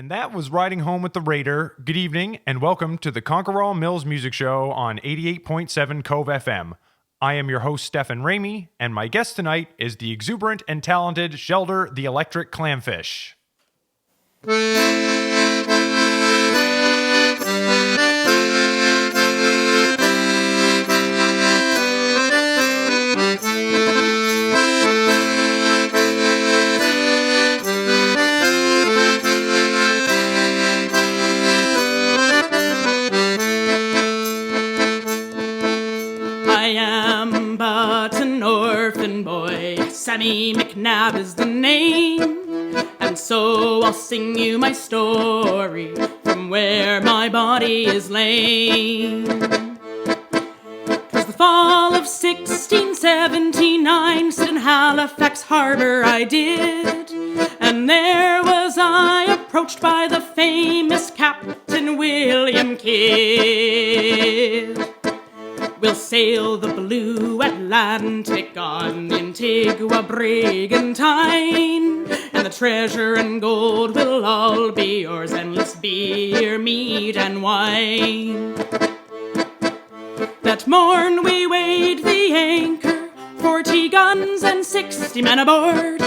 And that was Riding Home with the Raider. Good evening, and welcome to the Conquerall Mills Music Show on 88.7 Cove FM. I am your host, Stefan Ramey, and my guest tonight is the exuberant and talented Shelder, the Electric Clamfish. Sammy McNabb is the name, and so I'll sing you my story from where my body is lain. 'Twas the fall of 1679, sit in Halifax Harbour I did, and there was I approached by the famous Captain William Kidd. We'll sail the blue Atlantic on the Antigua brigantine, and the treasure and gold will all be yours, endless beer, meat, and wine. That morn we weighed the anchor, 40 guns and 60 men aboard.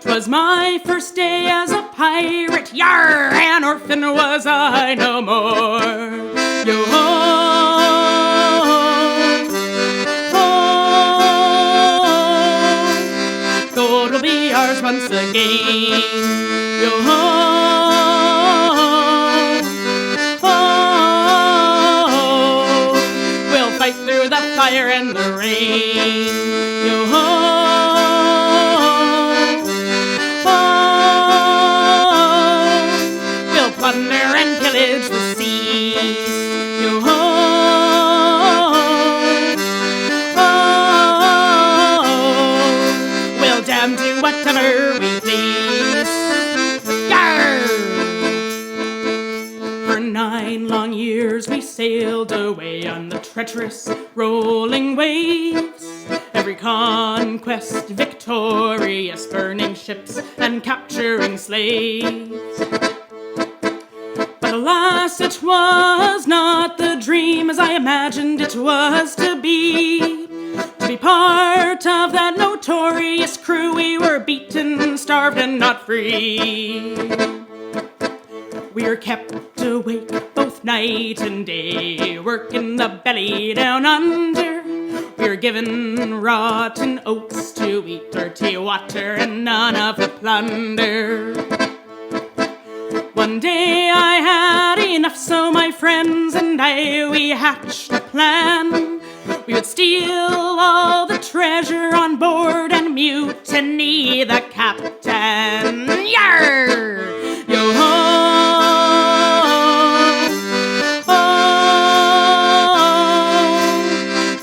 'Twas my first day as a pirate, yar, an orphan was I no more. Yo-ho! Gold will be ours once again. Yo-ho, oh, we'll fight through the fire and the rain. Yo-ho, oh, we'll plunder and pillage the seas. Yo-ho, do whatever we please. Yarr! For 9 long years we sailed away on the treacherous rolling waves, every conquest victorious, burning ships and capturing slaves. But alas, it was not the dream as I imagined it was to be. To be part of that notorious crew, we were beaten, starved, and not free. We were kept awake both night and day, working the belly down under. We were given rotten oats to eat, dirty water, and none of the plunder. One day I had enough, so my friends and I, we hatched a plan. We would steal all the treasure on board and mutiny the captain. Yarr! Yo-ho! Oh,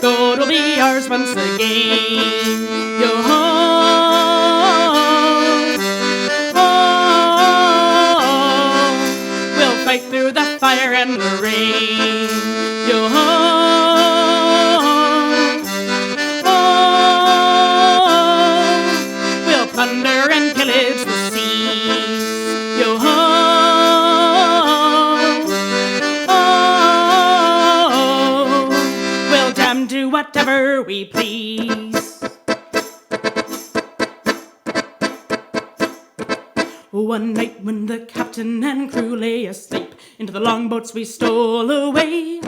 gold will be ours once again. Yo-ho! Oh, we'll fight through the fire and the rain. Yo-ho! Plunder and pillage the seas. Yo-ho, oh, we'll damn do whatever we please. One night when the captain and crew lay asleep, into the longboats we stole away,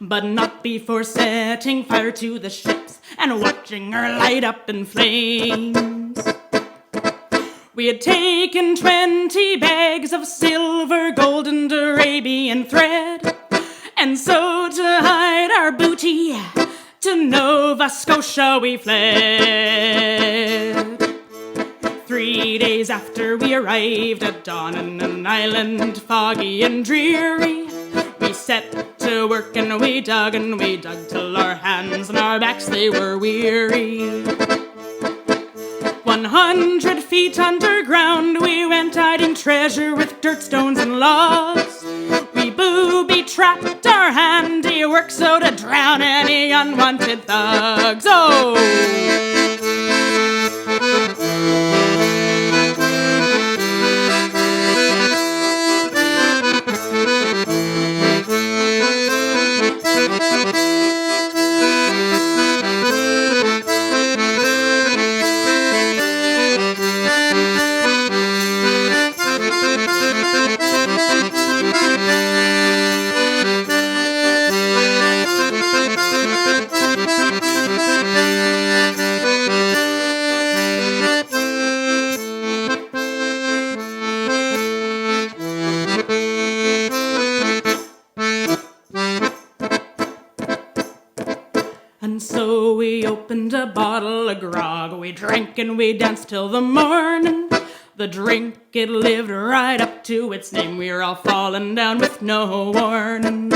but not before setting fire to the ships and watching her light up in flames. We had taken 20 bags of silver, gold, and Arabian thread, and so to hide our booty, to Nova Scotia we fled. 3 days after we arrived at dawn on an island foggy and dreary, we set to work and we dug till our hands and our backs they were weary. 100 feet underground we went hiding treasure with dirt, stones, and logs. We booby-trapped our handiwork so to drown any unwanted thugs. Oh! opened a bottle of grog. We drank and we danced till the morning. The drink, it lived right up to its name. We were all falling down with no warning.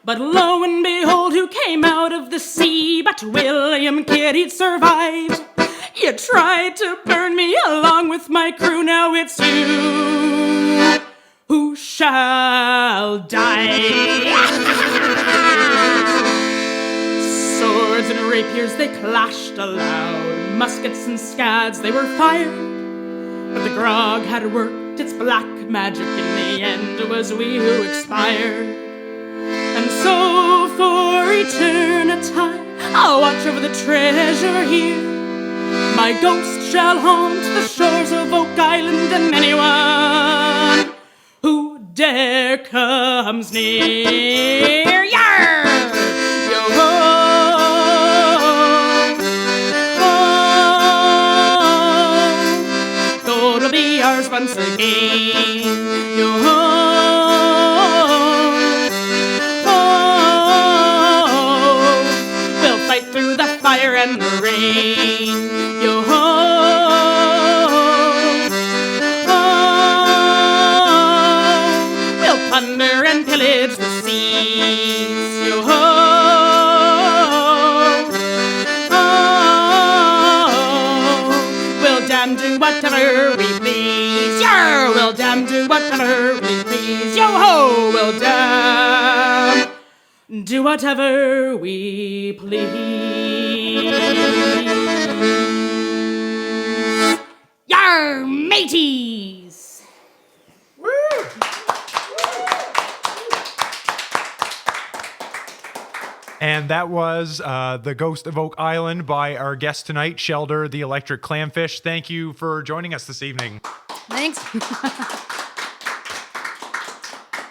But lo and behold, who came out of the sea but William Kidd? He'd survived. You tried to burn me along with my crew. Now it's you who shall die. Swords and rapiers, they clashed aloud. Muskets and scads, they were fired. But the grog had worked its black magic. In the end, it was we who expired. And so for eternity, I'll watch over the treasure here. My ghost shall haunt the shores of Oak Island, and anyone who dare comes near. Yar! Yo-ho! Oh, gold will be ours once again. Yo-ho! Through the fire and the rain, yo-ho, oh, we'll plunder and pillage the seas, yo-ho, oh, we'll damn do whatever we please, yar, we'll damn do whatever we please, yo-ho, we'll damn do whatever we please. Yar, mateys! Woo! And that was The Ghost of Oak Island by our guest tonight, Shelder, the Electric Clamfish. Thank you for joining us this evening. Thanks.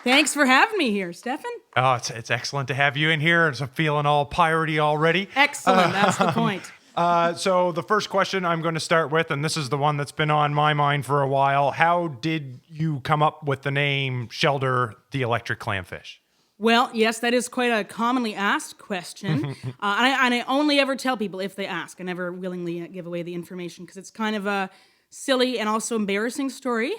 Thanks for having me here, Stefan. Oh, it's excellent to have you in here. I'm feeling all piratey already. Excellent, that's the point. So the first question I'm going to start with, and this is the one that's been on my mind for a while. How did you come up with the name Shelder, the Electric Clamfish? Well, yes, that is quite a commonly asked question. And I only ever tell people if they ask. I never willingly give away the information because it's kind of a silly and also embarrassing story.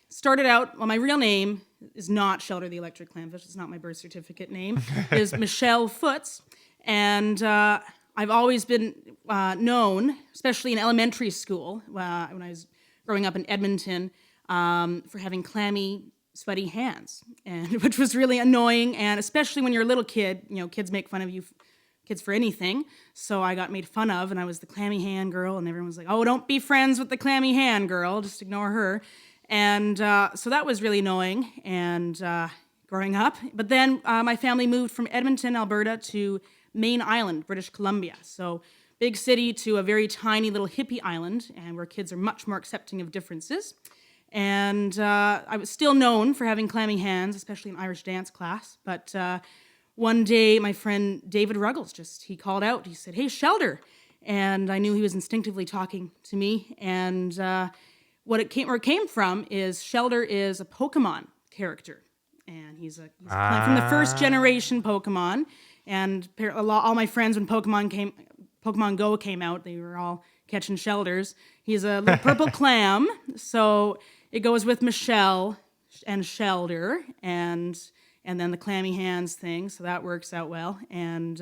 Started out, well, my real name is not Shelder the Electric Clamfish. It's not my birth certificate name. It is Michelle Foots. And I've always been known, especially in elementary school, when I was growing up in Edmonton, for having clammy, sweaty hands, and which was really annoying. And especially when you're a little kid, you know, kids make fun of you, kids for anything. So I got made fun of, and I was the clammy hand girl, and everyone was like, "Oh, don't be friends with the clammy hand girl. Just ignore her." And so that was really annoying and growing up. But then my family moved from Edmonton, Alberta to Main Island, British Columbia. So big city to a very tiny little hippie island, and where kids are much more accepting of differences. And I was still known for having clammy hands, especially in Irish dance class. But one day my friend David Ruggles he called out. He said, "Hey, Shelder." And I knew he was instinctively talking to me. And where it came from is Shelder is a Pokemon character, and he's from the first generation Pokemon. And all my friends, when Pokemon Go came out, they were all catching Shelders. He's a little purple clam, so it goes with Michelle and Shelder, and then the clammy hands thing. So that works out well. And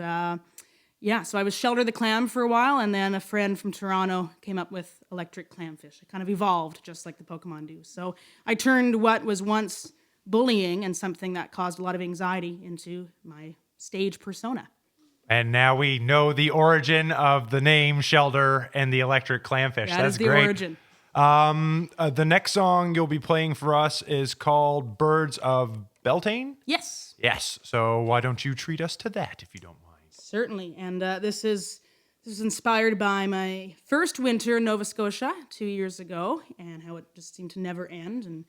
yeah, so I was Shelder the Clam for a while, and then a friend from Toronto came up with Electric Clamfish. It kind of evolved just like the Pokemon do. So I turned what was once bullying and something that caused a lot of anxiety into my stage persona. And now we know the origin of the name Shelder and the Electric Clamfish. That's the great. origin. The next song you'll be playing for us is called Birds of Beltane? Yes. Yes. So why don't you treat us to that, if you don't mind? Certainly. And this is inspired by my first winter in Nova Scotia 2 years ago, and how it just seemed to never end. And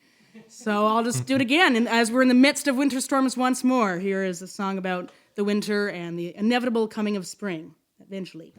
so I'll just do it again. And as we're in the midst of winter storms once more, here is a song about the winter and the inevitable coming of spring, eventually.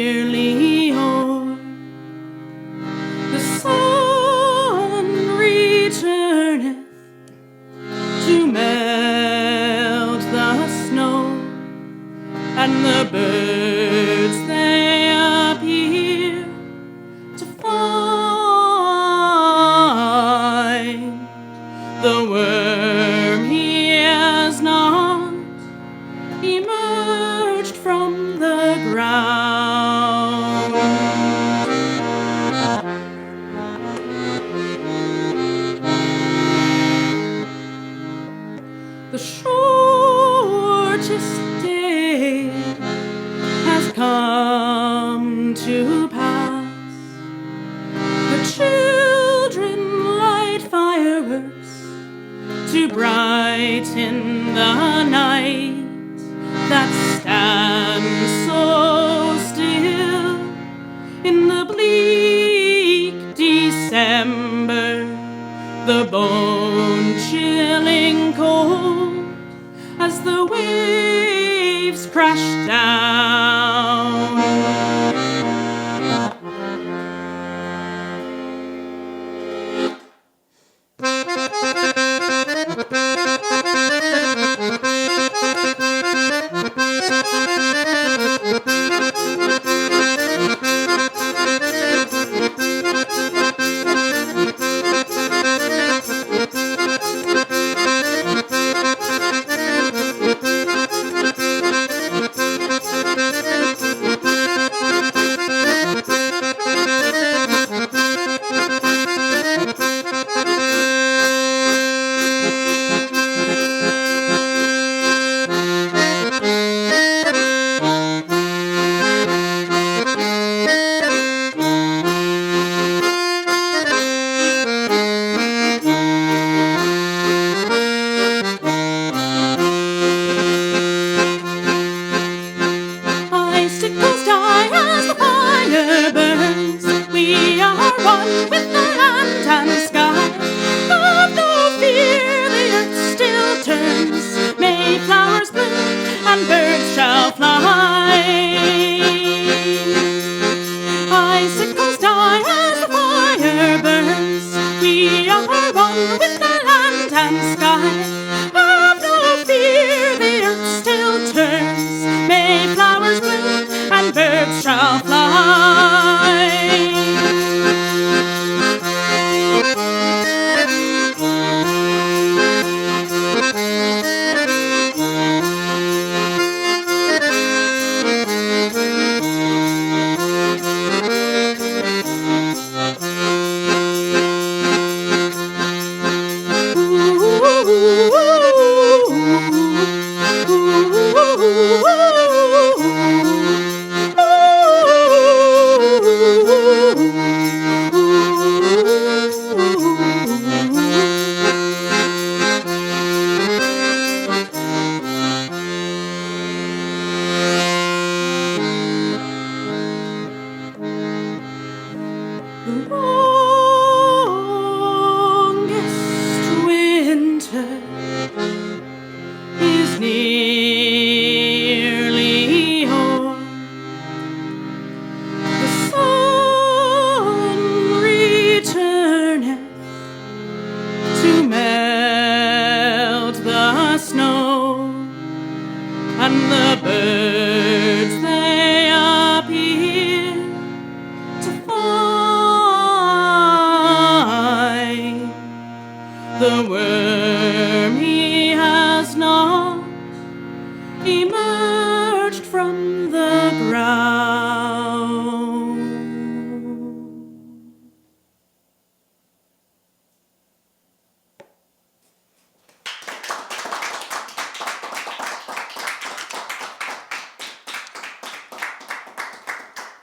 nearly o'er. The sun returneth to melt the snow, and the birds they appear to find the worm he has not emerged from the ground. The shortest day has come to pass. The children light fireworks to brighten the night that stands so still in the bleak December, the bone-chilling cold as the waves crash down. Icicles die as the fire burns. We are one with the land and the sky. Have no fear, the earth still turns. May flowers bloom and birds shall fly. Icicles die as the fire burns. We are one with the land and the sky. Have no fear, the earth still turns. May flowers bloom and birds shall fly. The longest winter is nearly o'er. The sun returneth to melt the snow, and the birds they appear to find the worm he has not emerged from the ground.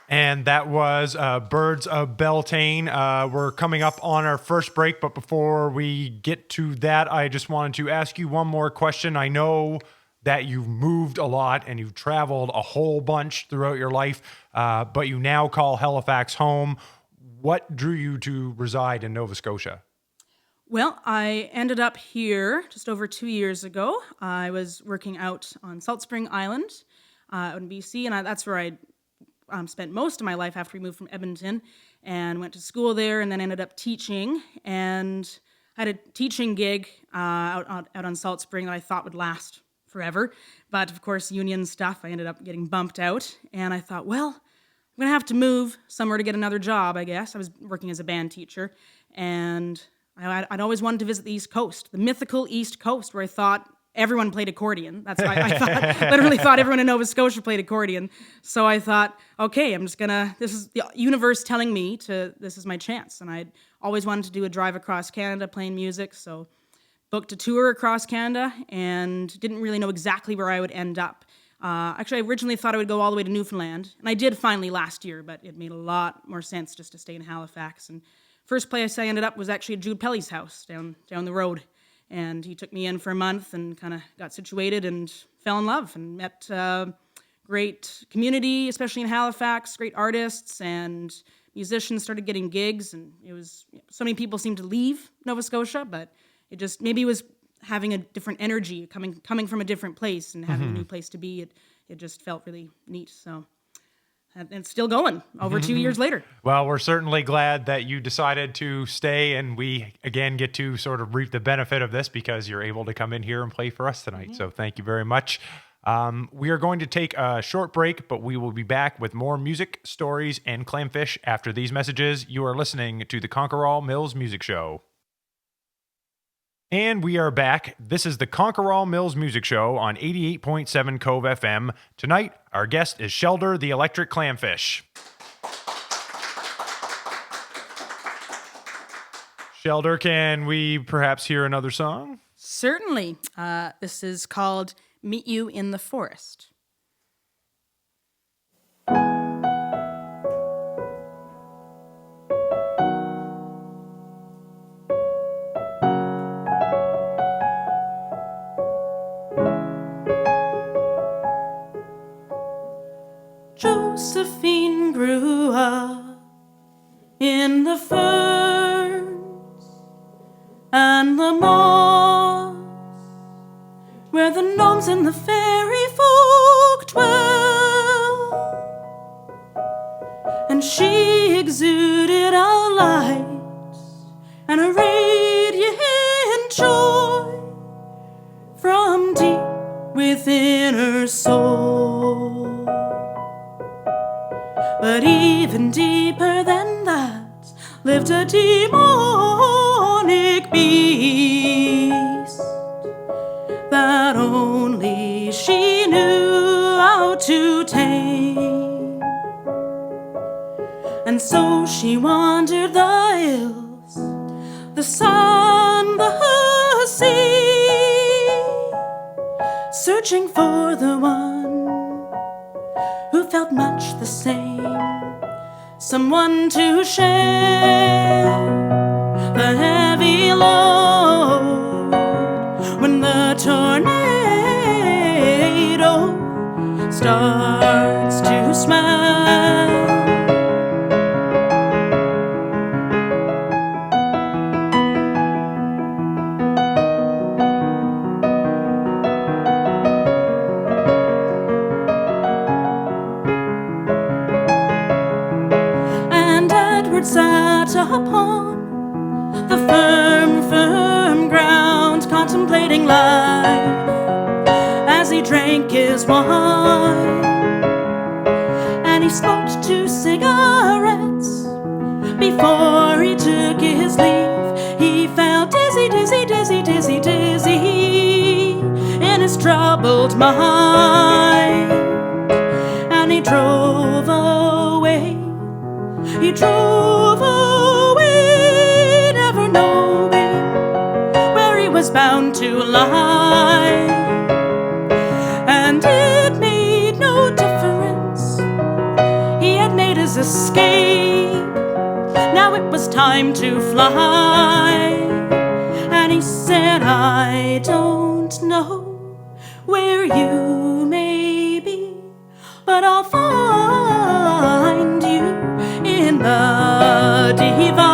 And that was Birds of Beltane. We're coming up on our first break, but before we get to that, I just wanted to ask you one more question. I know that you've moved a lot and you've traveled a whole bunch throughout your life, but you now call Halifax home. What drew you to reside in Nova Scotia? Well, I ended up here just over 2 years ago. I was working out on Salt Spring Island. out in BC, and that's where I spent most of my life after we moved from Edmonton, and went to school there, and then ended up teaching, and I had a teaching gig out on Salt Spring that I thought would last forever, but of course union stuff, I ended up getting bumped out, and I thought, well, I'm going to have to move somewhere to get another job, I guess. I was working as a band teacher, and I'd always wanted to visit the East Coast, the mythical East Coast, where I thought everyone played accordion. That's why literally thought everyone in Nova Scotia played accordion. So I thought, okay, this is the universe telling me this is my chance. And I'd always wanted to do a drive across Canada playing music, so booked a tour across Canada and didn't really know exactly where I would end up. Actually, I originally thought I would go all the way to Newfoundland, and I did finally last year, but it made a lot more sense just to stay in Halifax. And first place I ended up was actually at Jude Pelly's house down the road. And he took me in for a month and kind of got situated and fell in love and met great community, especially in Halifax, great artists and musicians started getting gigs. And it was, so many people seemed to leave Nova Scotia, but it just, maybe it was having a different energy, coming from a different place and having a new place to be. It just felt really neat. So. And it's still going over 2 years later. Well, we're certainly glad that you decided to stay, and we, again, get to sort of reap the benefit of this because you're able to come in here and play for us tonight. So thank you very much. We are going to take a short break, but we will be back with more music, stories, and Clamfish after these messages. You are listening to the Conquerall Mills Music Show. And we are back. This is the Conquerall Mills Music Show on 88.7 Cove FM. Tonight, our guest is Shelder, the Electric Clamfish. Shelder, can we perhaps hear another song? Certainly. This is called Meet You in the Forest. Josephine grew up in the ferns and the moss, where the gnomes and the fairy folk dwell, and she exuded a light and a radiant joy from deep within her soul. But even deeper than that lived a demonic beast that only she knew how to tame. And so she wandered the hills, the sun, the sea, searching for the one who felt much the same. Someone to share the heavy load when the tornado starts to smell. Sat upon the firm ground, contemplating life as he drank his wine, and he smoked 2 cigarettes before he took his leave. He felt dizzy, dizzy, dizzy, dizzy, dizzy in his troubled mind, and he drove away. He drove away, never knowing where he was bound to lie. And it made no difference, he had made his escape. Now it was time to fly. And he said, I don't know where you may be, but I'll find you in the divine.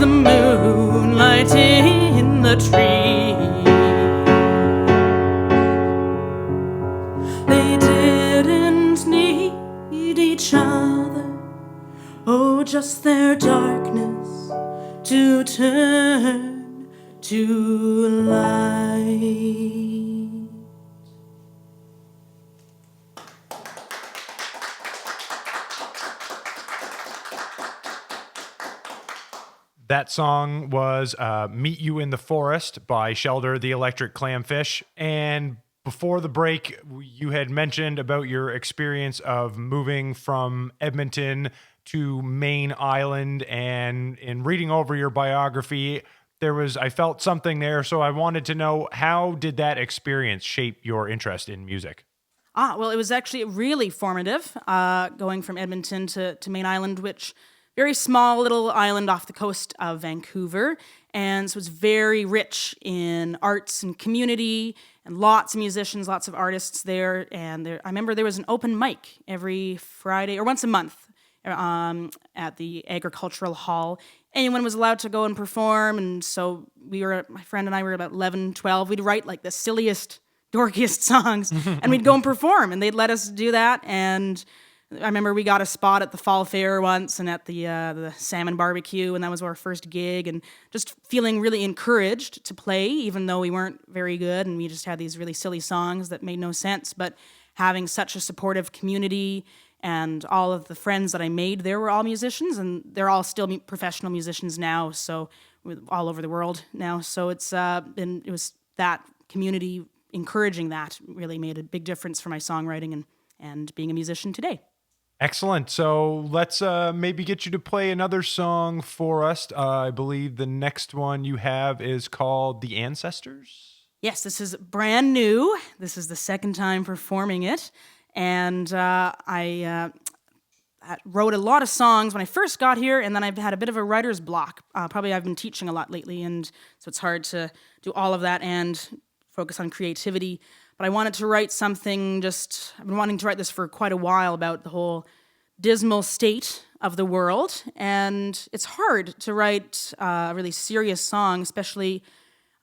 the moonlight in the trees. They didn't need each other, oh, just their darkness to turn to light. That song was Meet You in the Forest by Shelder, the Electric Clamfish. And before the break, you had mentioned about your experience of moving from Edmonton to Main Island. And in reading over your biography, I felt something there. So I wanted to know, how did that experience shape your interest in music? Well, it was actually really formative, going from Edmonton to Main Island, which very small little island off the coast of Vancouver. And so it's very rich in arts and community and lots of musicians, lots of artists there. And I remember there was an open mic every Friday or once a month at the Agricultural Hall. Anyone was allowed to go and perform. And so my friend and I were about 11, 12. We'd write like the silliest, dorkiest songs and we'd go and perform, and they'd let us do that. And I remember we got a spot at the Fall Fair once and at the Salmon Barbecue, and that was our first gig, and just feeling really encouraged to play, even though we weren't very good and we just had these really silly songs that made no sense. But having such a supportive community, and all of the friends that I made there were all musicians, and they're all still professional musicians now, so all over the world now. So it was that community encouraging that really made a big difference for my songwriting and being a musician today. Excellent. So let's maybe get you to play another song for us. I believe the next one you have is called The Ancestors. Yes, this is brand new. This is the second time performing it. And I wrote a lot of songs when I first got here, and then I've had a bit of a writer's block. Probably I've been teaching a lot lately, and so it's hard to do all of that and focus on creativity. But I wanted to write something, I've been wanting to write this for quite a while, about the whole dismal state of the world. And it's hard to write a really serious song, especially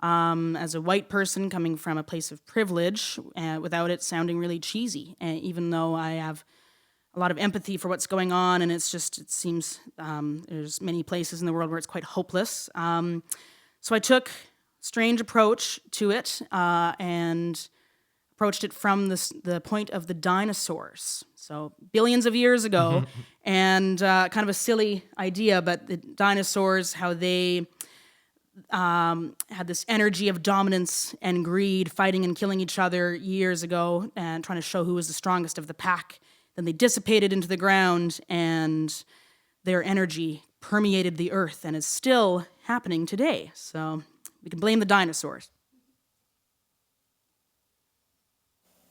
as a white person coming from a place of privilege, without it sounding really cheesy. And even though I have a lot of empathy for what's going on, and it seems there's many places in the world where it's quite hopeless. So I took a strange approach to it, and approached it from the point of the dinosaurs. So billions of years ago, and kind of a silly idea, but the dinosaurs, how they had this energy of dominance and greed, fighting and killing each other years ago, and trying to show who was the strongest of the pack. Then they dissipated into the ground, and their energy permeated the earth and is still happening today. So we can blame the dinosaurs.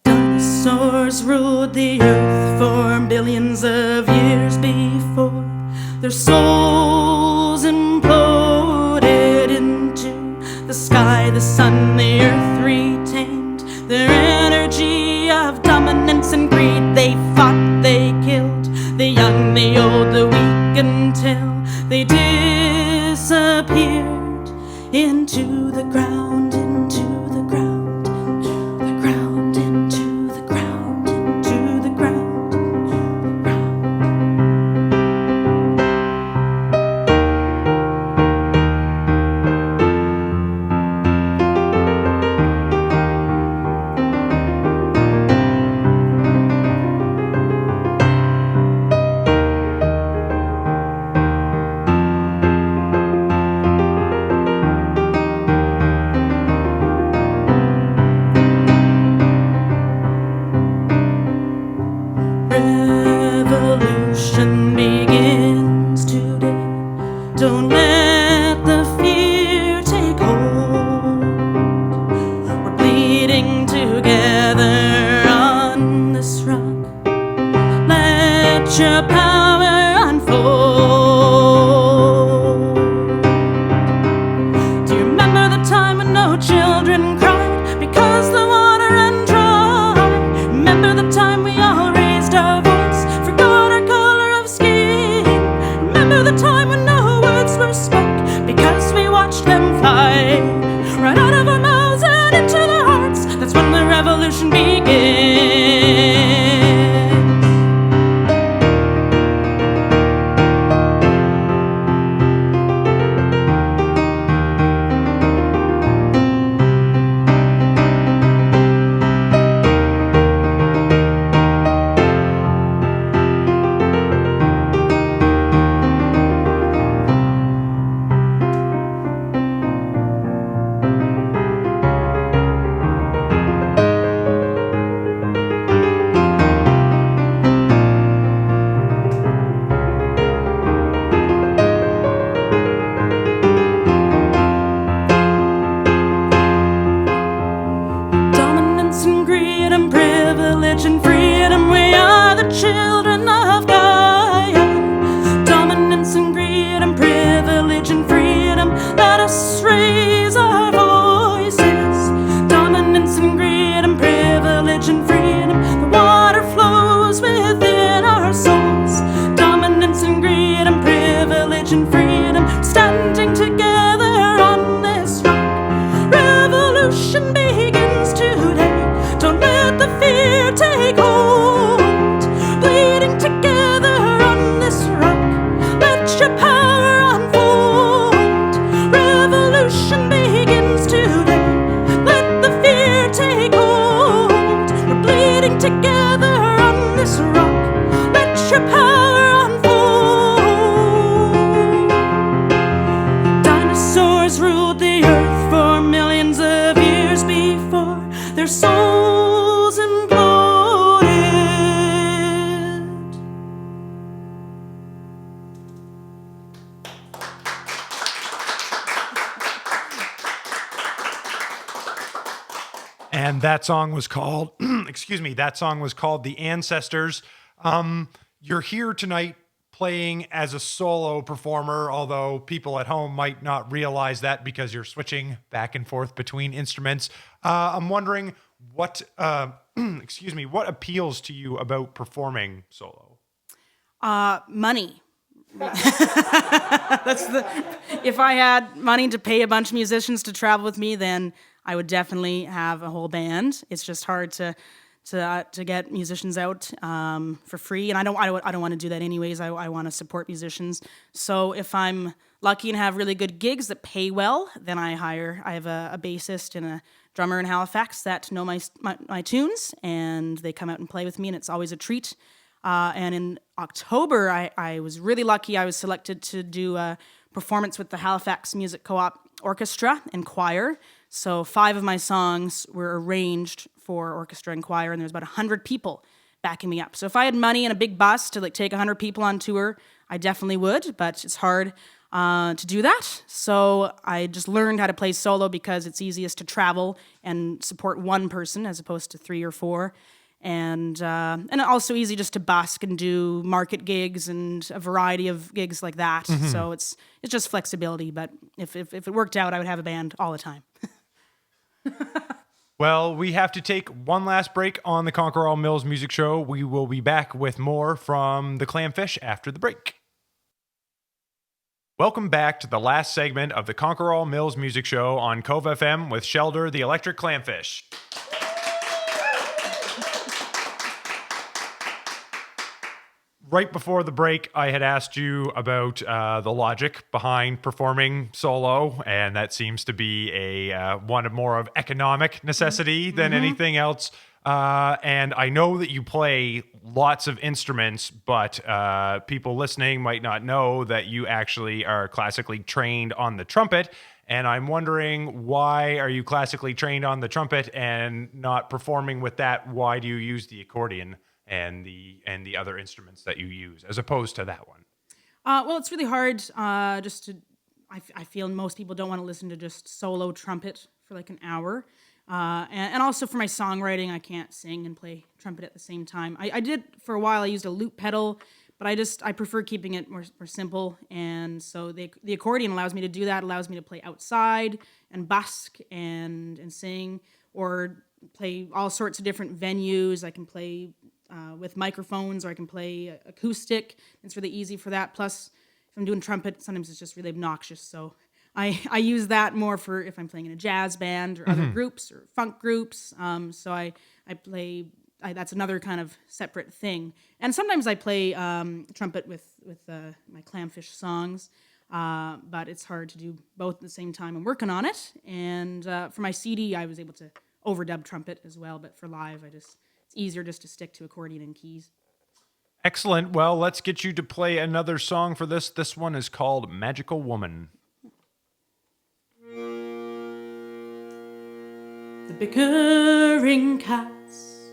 Dinosaurs ruled the earth for billions of years before their souls imploded into the sky. The sun, the earth retained their energy of dominance and greed. They fought, they killed, the young, the old, the weak, until they disappeared into the ground, into the ground, into the ground, into the ground, into the ground, into the ground. Revolution begins today. Don't let the fear take hold. We're bleeding together on this rock. Let your power unfold. Do you remember the time when no children cried because the water ran dry? Remember the time we all raised our voice, forgot our color of skin? Remember the time when no words were spoke watched them fly right out of our mouths and into their hearts. That's when the revolution begins. Dominance and greed and privilege and freedom, we are the children of Gaia. Dominance and greed and privilege and freedom, let us raise our voices. Dominance and greed and privilege and freedom, the water flows within our souls. Dominance and greed and privilege and freedom, standing together on this rock. Revolution begins today. Don't let the fear take hold. Bleeding together on this rock, let your power unfold. Revolution begins today. Let the fear take hold. We're bleeding together on this rock, let your power unfold. Dinosaurs ruled the earth for millions of years before their souls imploded. And that song was called, that song was called The Ancestors. You're here tonight playing as a solo performer, although people at home might not realize that because you're switching back and forth between instruments. I'm wondering what, what appeals to you about performing solo? Money. If I had money to pay a bunch of musicians to travel with me, then I would definitely have a whole band. It's just hard to get musicians out for free, and I don't want to do that anyways. I want to support musicians. So if I'm lucky and have really good gigs that pay well, then I have a bassist and a drummer in Halifax that know my tunes, and they come out and play with me, and it's always a treat. And in October, I was really lucky. I was selected to do a performance with the Halifax Music Co-op Orchestra and Choir. So 5 of my songs were arranged for orchestra and choir, and there's about 100 people backing me up. So if I had money and a big bus to take 100 people on tour, I definitely would, but it's hard to do that. So I just learned how to play solo because it's easiest to travel and support one person as opposed to 3 or 4. And also easy just to busk and do market gigs and a variety of gigs like that. Mm-hmm. So it's just flexibility. But if it worked out, I would have a band all the time. Well, we have to take one last break on the Conquerall Mills Music Show. We will be back with more from the Clamfish after the break. Welcome back to the last segment of the Conquerall Mills Music Show on Cove FM with Shelder, the Electric Clamfish. Right before the break, I had asked you about the logic behind performing solo, and that seems to be one more of economic necessity than anything else. And I know that you play lots of instruments, but people listening might not know that you actually are classically trained on the trumpet. And I'm wondering, why are you classically trained on the trumpet and not performing with that? Why do you use the accordion and the other instruments that you use, as opposed to that one? Well, it's really hard I feel most people don't want to listen to just solo trumpet for like an hour. And also for my songwriting, I can't sing and play trumpet at the same time. I did, for a while, I used a loop pedal, but I prefer keeping it more simple. And so the accordion allows me to do that, allows me to play outside and busk and sing, or play all sorts of different venues. I can play with microphones, or I can play acoustic. It's really easy for that. Plus, if I'm doing trumpet, sometimes it's just really obnoxious. So I use that more for if I'm playing in a jazz band or other groups or funk groups. So I play. That's another kind of separate thing. And sometimes I play trumpet with my Clamfish songs, but it's hard to do both at the same time. I'm working on it. And for my CD, I was able to overdub trumpet as well. But for live, it's easier just to stick to accordion and keys. Excellent. Well, let's get you to play another song for this. This one is called Magical Woman. The bickering cats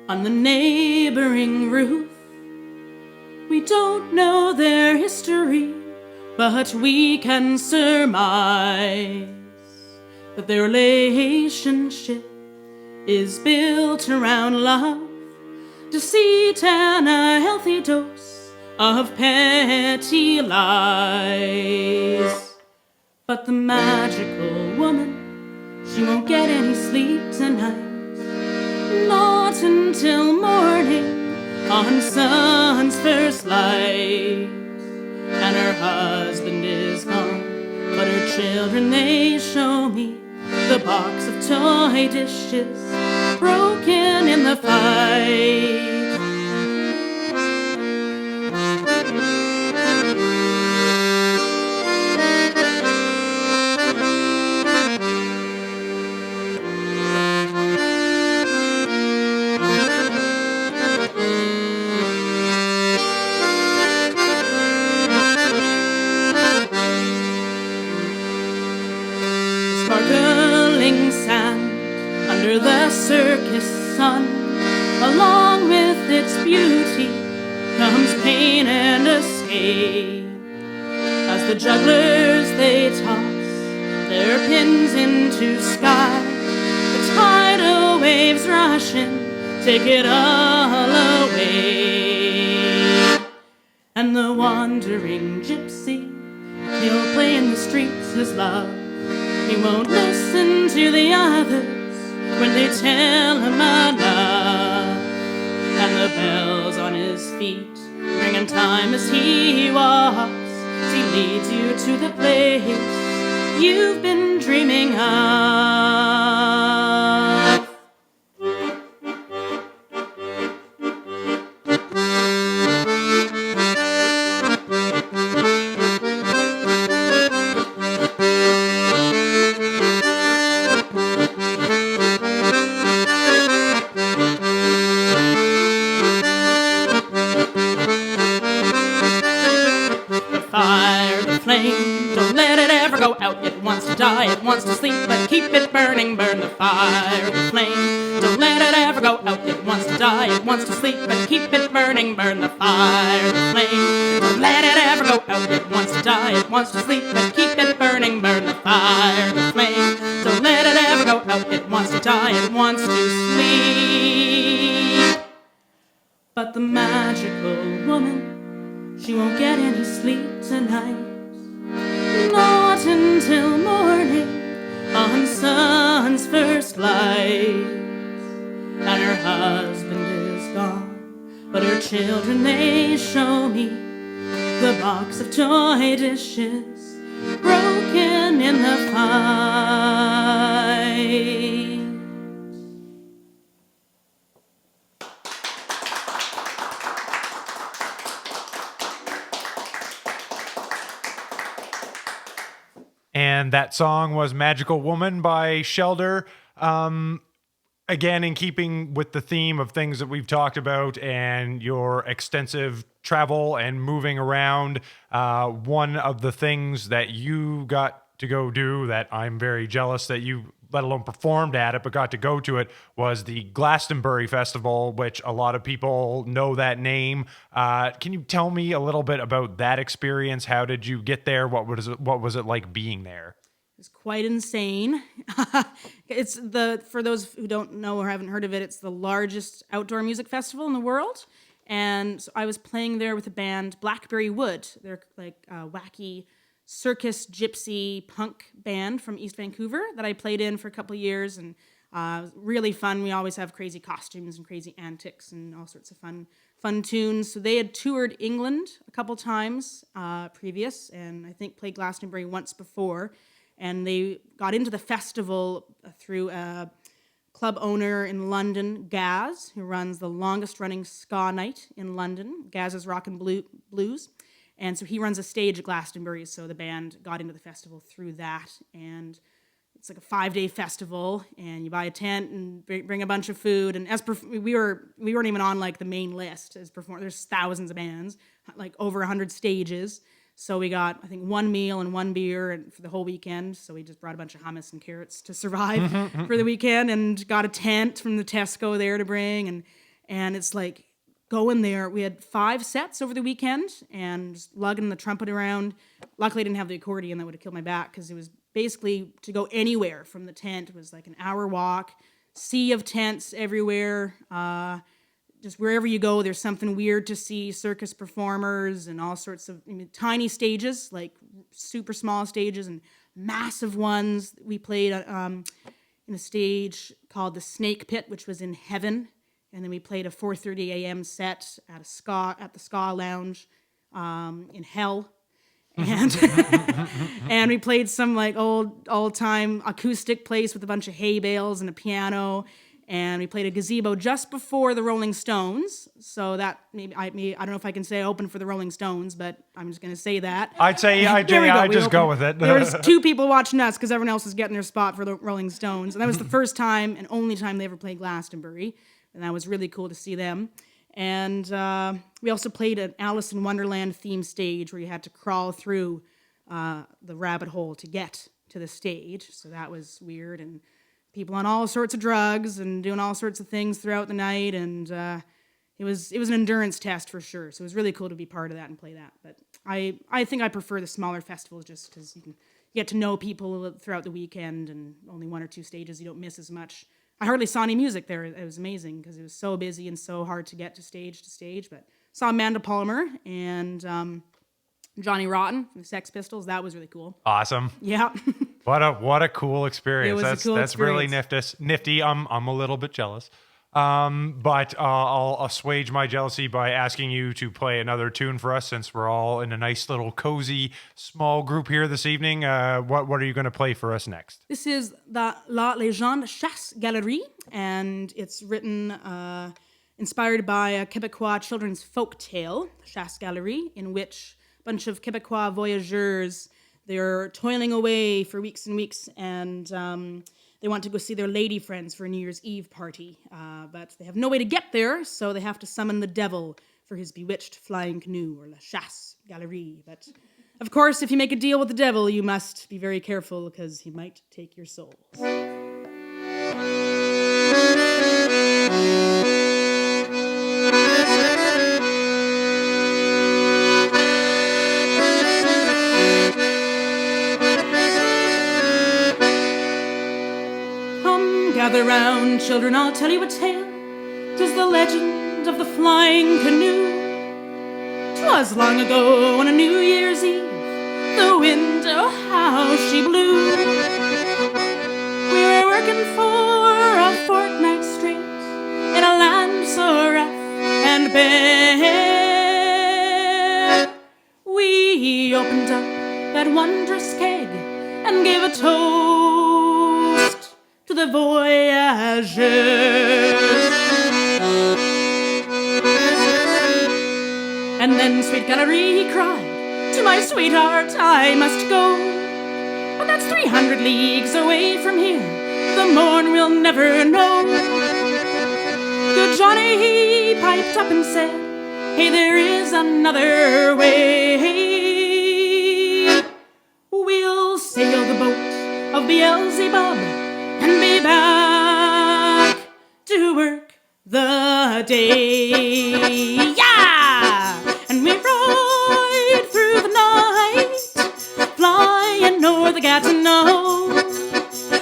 on the neighboring roof. We don't know their history, but we can surmise that their relationship is built around love, deceit, and a healthy dose of petty lies. But the magical woman, she won't get any sleep tonight, not until morning on sun's first light. And her husband is gone, but her children, they show me the box of toy dishes broken in the fight. Sparkling sand under the circus sun, along with its beauty comes pain and escape. As the jugglers they toss their pins into sky, the tidal waves rush in, take it all away. And the wandering gypsy, he'll play in the streets his love. He won't listen to the others when they tell him enough. And the bells on his feet ring in time as he walks. He leads you to the place you've been dreaming of. Don't let it ever go out. It wants to die, it wants to sleep, but keep it burning. Burn the fire, the flame. Don't let it ever go out. It wants to die, it wants to sleep, but keep it burning. Burn the fire, the flame. Don't let it ever go out. It wants to die, it wants to sleep, but keep it burning. Burn the fire, the flame. Don't let it ever go out. It wants to die, it wants to sleep. But the magical woman, she won't get any sleep tonight, not until morning on sun's first light. And her husband is gone, but her children, they show me the box of toy dishes broken in the fight. And that song was Magical Woman by Shelder. Again, in keeping with the theme of things that we've talked about and your extensive travel and moving around, one of the things that you got to go do that I'm very jealous that you, let alone performed at it, but got to go to it, was the Glastonbury Festival, which a lot of people know that name. Can you tell me a little bit about that experience? How did you get there? What was it like being there? It's quite insane. For those who don't know or haven't heard of it, it's the largest outdoor music festival in the world. And so I was playing there with a band, Blackberry Wood. They're like a wacky circus gypsy punk band from East Vancouver that I played in for a couple of years, and it was really fun. We always have crazy costumes and crazy antics and all sorts of fun tunes. So they had toured England a couple times previous, and I think played Glastonbury once before. And they got into the festival through a club owner in London, Gaz, who runs the longest running ska night in London, Gaz's Rock and Blues. And so he runs a stage at Glastonbury, so the band got into the festival through that. And it's like a 5-day festival, and you buy a tent and bring a bunch of food. And we weren't even on like the main list as performers. There's thousands of bands, like over 100 stages. So we got, I think, 1 meal and 1 beer for the whole weekend. So we just brought a bunch of hummus and carrots to survive for the weekend, and got a tent from the Tesco there to bring. And it's like going there. We had 5 sets over the weekend and just lugging the trumpet around. Luckily, I didn't have the accordion. That would have killed my back, because it was basically to go anywhere from the tent was like an hour walk, sea of tents everywhere. Just wherever you go, there's something weird to see, circus performers and all sorts of tiny stages, like super small stages and massive ones. We played in a stage called the Snake Pit, which was in heaven. And then we played a 4:30 a.m. set at the Ska Lounge in hell. And and we played some like old time acoustic place with a bunch of hay bales and a piano. And we played a gazebo just before the Rolling Stones. So that I don't know if I can say I opened for the Rolling Stones, but I'm just going to say that. I'd just go with it. There was 2 people watching us because everyone else was getting their spot for the Rolling Stones. And that was the first time and only time they ever played Glastonbury. And that was really cool to see them. And we also played an Alice in Wonderland themed stage where you had to crawl through the rabbit hole to get to the stage. So that was weird, and people on all sorts of drugs and doing all sorts of things throughout the night. And it was an endurance test for sure. So it was really cool to be part of that and play that. But I think I prefer the smaller festivals just because you get to know people throughout the weekend, and only 1 or 2 stages you don't miss as much. I hardly saw any music there. It was amazing because it was so busy and so hard to get to stage. But saw Amanda Palmer and Johnny Rotten from the Sex Pistols. That was really cool. Awesome. Yeah. What a cool experience. It was a cool that's experience. Really nifty. I'm a little bit jealous. But I'll assuage my jealousy by asking you to play another tune for us, since we're all in a nice little cozy small group here this evening. What are you going to play for us next? This is the La Légende Chasse Galerie, and it's written inspired by a Quebecois children's folk tale, Chasse Galerie, in which a bunch of Quebecois voyageurs, they're toiling away for weeks and weeks, and they want to go see their lady friends for a New Year's Eve party, but they have no way to get there, so they have to summon the devil for his bewitched flying canoe, or La Chasse Galerie. But, of course, if you make a deal with the devil, you must be very careful, because he might take your souls. Gather round, children, I'll tell you a tale. 'Tis the legend of the flying canoe. 'Twas long ago on a New Year's Eve, the wind, oh how she blew. We were working for a fortnight straight in a land so rough and bare. We opened up that wondrous keg and gave a toast to the voyageurs. And then sweet Galerie, he cried, to my sweetheart I must go. But that's 300 leagues away from here, the morn we'll never know. Good Johnny, he piped up and said, hey, there is another way. We'll sail the boat of Beelzebub and be back to work the day. Yeah! And we ride through the night, flying o'er the Gatineau.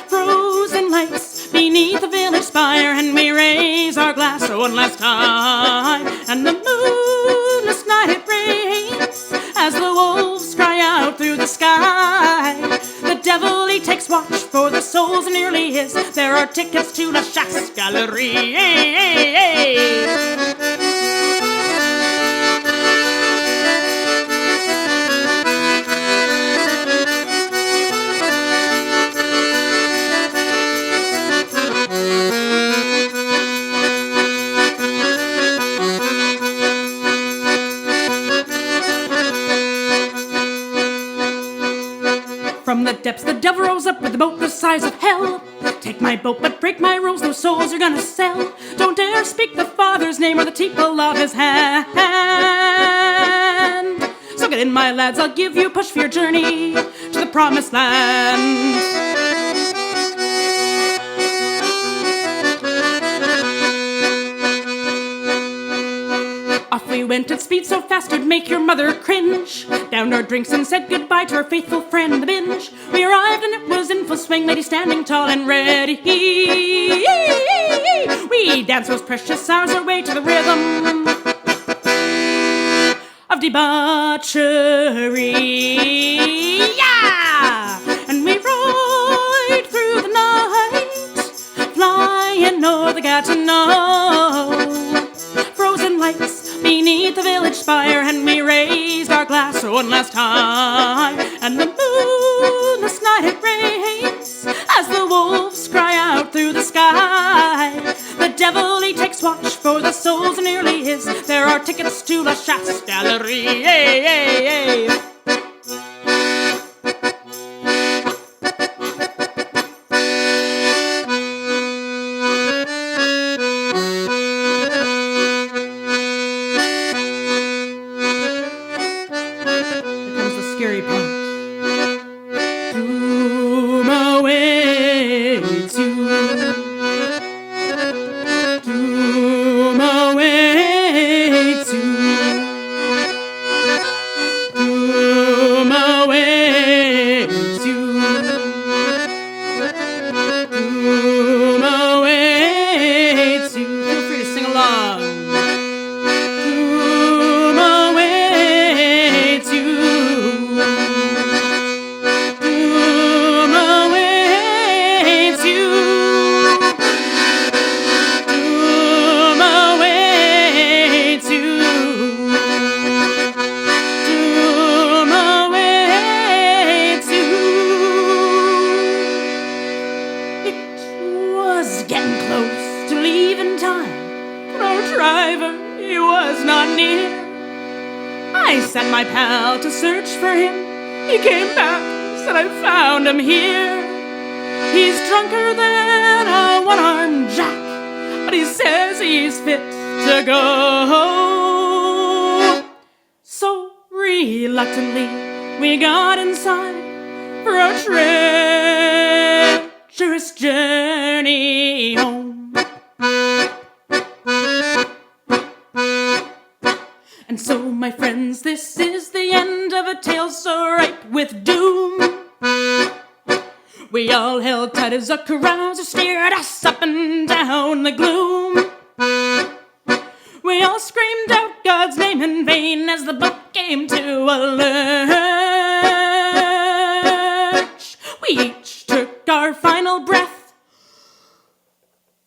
Frozen lights beneath the village spire, and we raise our glass one last time. And the moonless night it rains as the wolves cry out through the sky. The devil, he takes watch for the souls nearly his. There are tickets to La Chasse Galerie. fills up with a boat the size of hell. Take my boat, but break my rules, no souls you're gonna sell. Don't dare speak the Father's name or the teeple of his hand. So get in, my lads, I'll give you a push for your journey to the promised land. Off we went at speed so fast it'd make your mother cringe. Downed our drinks and said goodbye to our faithful friend the binge. We arrived and it was in full swing, lady standing tall and ready. We danced those precious hours our way to the rhythm of debauchery. Yeah! And we rode through the night, flying o'er the Gatineau. Frozen lights beneath the village spire, and we raised our glass one last time. And the moonless night it rains as the wolves cry out through the sky. The devil he takes watch for the souls nearly his. There are tickets to La Chasse Gallery. Hey, hey, hey. To search for him, he came back, said I found him here. He's drunker than a one-armed jack, but he says he's fit to go. So reluctantly we got inside for our treacherous journey home. And so, my friends, this is the end of a tale so ripe with doom. We all held tight as a carouser steered us up and down the gloom. We all screamed out God's name in vain as the boat came to a lurch. We each took our final breath,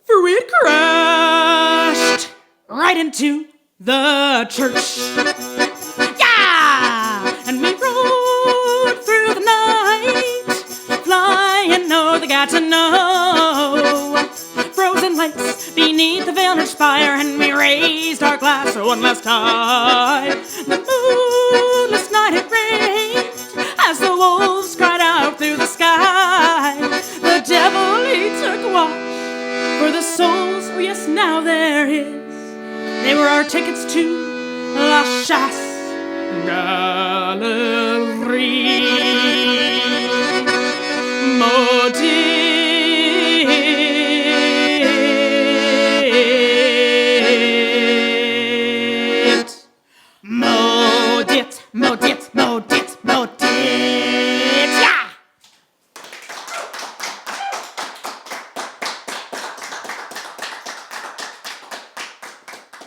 for we had crashed right into the church. Yeah! And we rode through the night, flying o'er the Gatineau. Frozen lights beneath the village spire, and we raised our glass one last time. The moonless night it rained as the wolves cried out through the sky. The devil he took watch for the souls, oh yes, now there is. They were our tickets to La Chasse Gallery. Maudit, yeah!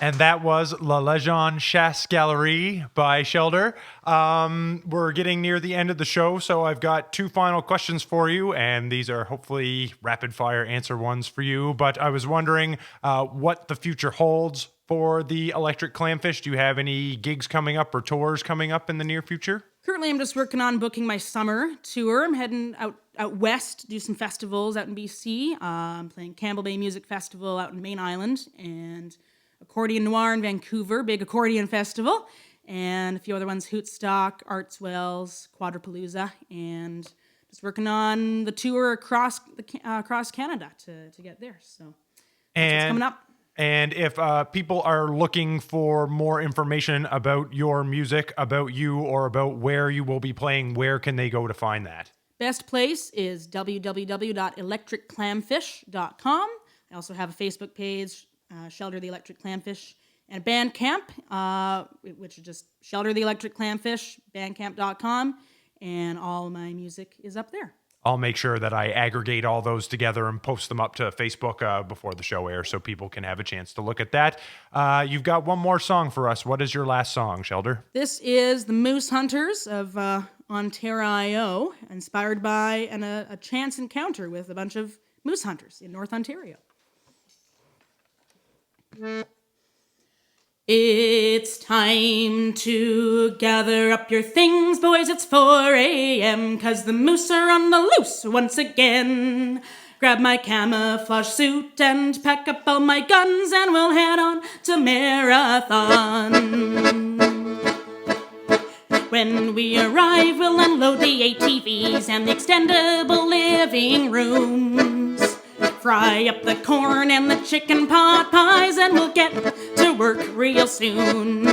And that was La Legende Chasse Galerie by Shelder. We're getting near the end of the show, so I've got two final questions for you, and these are hopefully rapid-fire answer ones for you. But I was wondering what the future holds for the Electric Clamfish. Do you have any gigs coming up or tours coming up in the near future? Currently, I'm just working on booking my summer tour. I'm heading out west to do some festivals out in BC. I'm playing Campbell Bay Music Festival out in Main Island, and Accordion Noir in Vancouver, big accordion festival, and a few other ones, Hootstock, Arts Wells, Quadripalooza, and just working on the tour across Canada to get there. So that's what's coming up. And if people are looking for more information about your music, about you, or about where you will be playing, where can they go to find that? Best place is www.electricclamfish.com. I also have a Facebook page, Shelder the Electric Clamfish, and Bandcamp, which is just Shelder the Electric Clamfish, bandcamp.com, and all my music is up there. I'll make sure that I aggregate all those together and post them up to Facebook before the show airs so people can have a chance to look at that. You've got one more song for us. What is your last song, Shelder? This is the Moose Hunters of Ontario, inspired by a chance encounter with a bunch of moose hunters in North Ontario. It's time to gather up your things, boys, it's 4 a.m., 'cause the moose are on the loose once again. Grab my camouflage suit and pack up all my guns, and we'll head on to Marathon. When we arrive, we'll unload the ATVs and the extendable living rooms. Fry up the corn and the chicken pot pies, and we'll get to work real soon.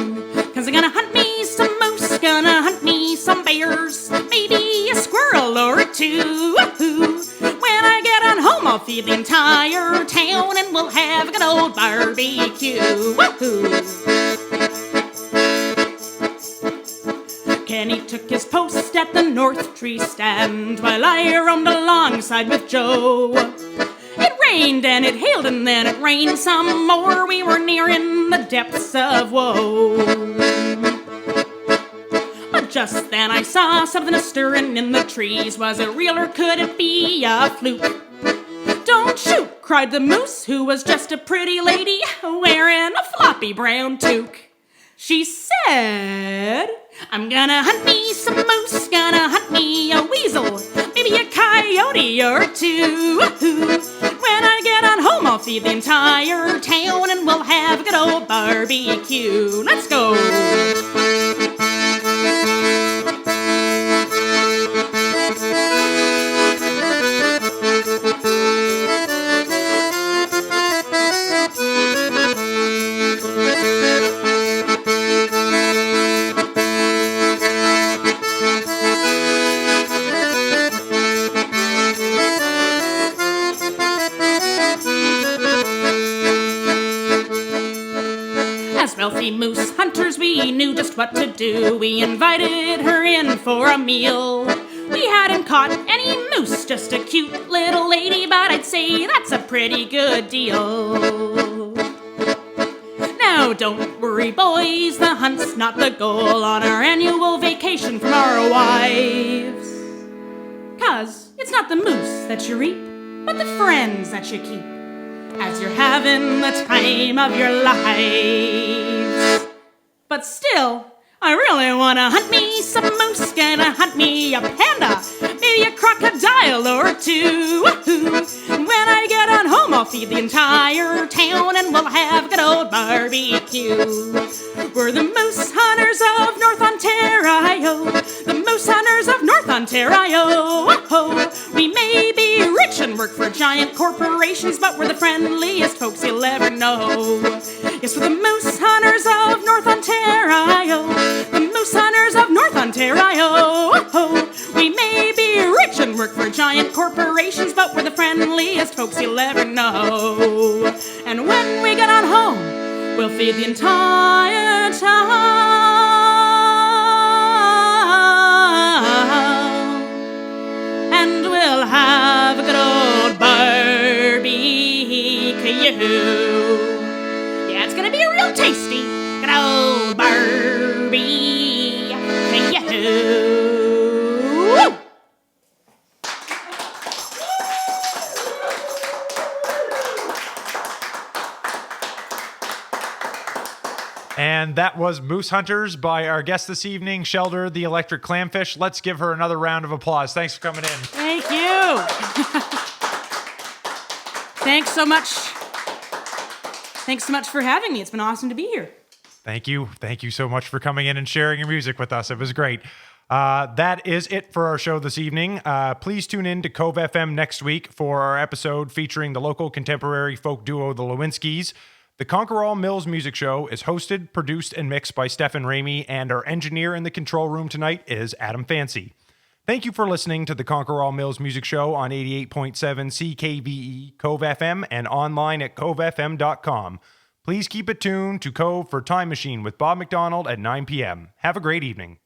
'Cause I'm gonna hunt me some moose, gonna hunt me some bears, maybe a squirrel or two. When I get on home, I'll feed the entire town, and we'll have a good old barbecue. Kenny took his post at the North Tree stand, while I roamed alongside with Joe. It rained and it hailed and then it rained some more. We were nearing the depths of woe. But just then I saw something a-stirring in the trees. Was it real or could it be a fluke? Don't shoot, cried the moose, who was just a pretty lady wearing a floppy brown toque. She said, I'm gonna hunt me some moose, gonna hunt me a weasel, maybe a coyote or two. When I get on home, I'll feed the entire town, and we'll have a good old barbecue. Let's go! Wealthy moose hunters, we knew just what to do. We invited her in for a meal. We hadn't caught any moose, just a cute little lady, but I'd say that's a pretty good deal. Now don't worry, boys, the hunt's not the goal on our annual vacation from our wives. 'Cause it's not the moose that you reap, but the friends that you keep as you're having the time of your lives. But still, I really wanna hunt me some moose, gonna hunt me a panda, maybe a crocodile or two. When I get on home, I'll feed the entire town, and we'll have a good old barbecue. We're the moose hunters of North Ontario, the moose hunters of North Ontario. We may be rich and work for giant corporations, but we're the friendliest folks you'll ever know. Yes, we're the moose hunters of North Ontario, the moose hunters of North Ontario. We may be rich and work for giant corporations, but we're the friendliest folks you'll ever know. And when we get on home, we'll feed the entire town, and we'll have a good old barbecue. Yeah, it's gonna be real tasty. Good old barbecue. And that was Moose Hunters by our guest this evening, Shelder the Electric Clamfish. Let's give her another round of applause. Thanks for coming in. Thank you. Thanks so much. Thanks so much for having me. It's been awesome to be here. Thank you. Thank you so much for coming in and sharing your music with us. It was great. That is it for our show this evening. Please tune in to Cove FM next week for our episode featuring the local contemporary folk duo, the Lewinsky's. The Conquerall Mills Music Show is hosted, produced, and mixed by Stefan Ramey, and our engineer in the control room tonight is Adam Fancy. Thank you for listening to the Conquerall Mills Music Show on 88.7 CKVE, Cove FM, and online at covefm.com. Please keep it tuned to Cove for Time Machine with Bob McDonald at 9 p.m. Have a great evening.